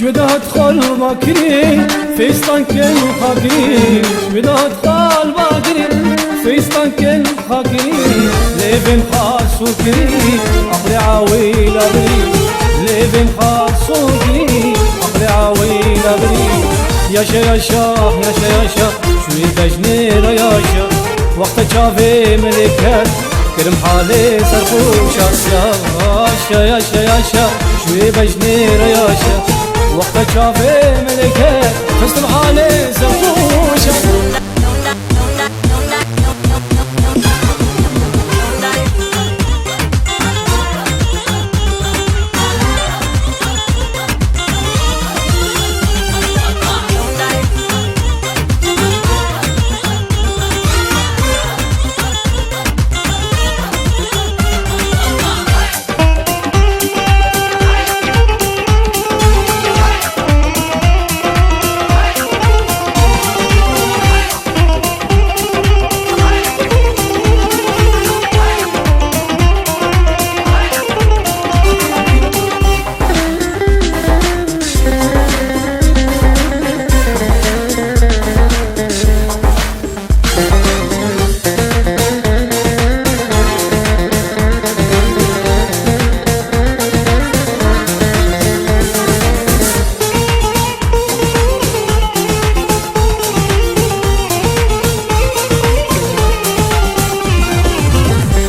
جودا ادخل باكري فيستان كل خاكري جودا ادخل باكري فيستان كل خاكري لبن خاص وكري أقلي عويل أبري لبن خاص وكري أقلي عويل أبري يا شا يا شا يا شا يا شا شوي بجنير يا شا وقت شافي ملكات كرم حالي سرخوشة يا شا يا شا يا شا شوي بجنير يا شا وقت شافي ملكات فستم حالي سرخوشة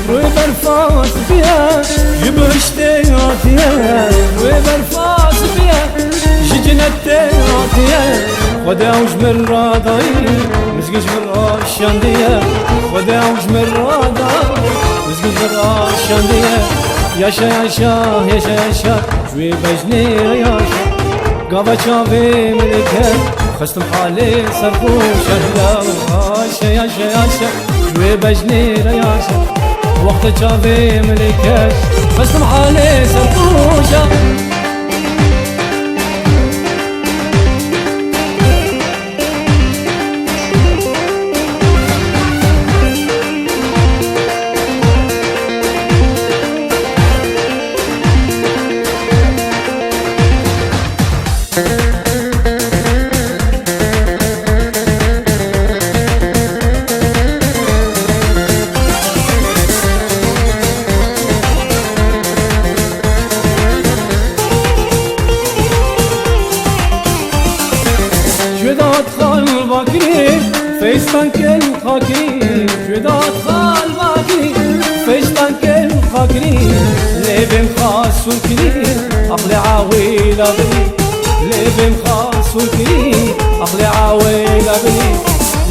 برفاس فيها جبشتي عطيها وبرفاس فيها ججنتي عطيها خداوش من راضي مسقش من راشاندية خداوش من راضي مسقش من راشاندية يا شا يا شا يا شا يا شا شوي بجنير يا شا قابا شافي ملكات خستم حالي سرخوشة يا شا يا شا يا شا شوي بجنير يا شا وقت شافي ملكات خستم حالي سرخوشة جودا ادخل باكري فيستان كل خاكري جودا ادخل باكري فيستان كل خاكري لبن خاص وكري أقلي عويل أبري لبن خاص وكري أقلي عويل أبري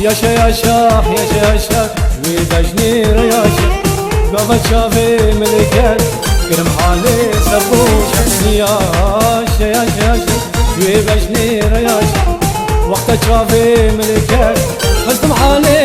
يا شا يا شا يا شا يا شا شوي بجنير يا شا قابا شافي ملكات كرم حالي سرخوشة يا شا يا شا يا شا شوي بجنير يا شا وقت شافي ملكات خستم حالي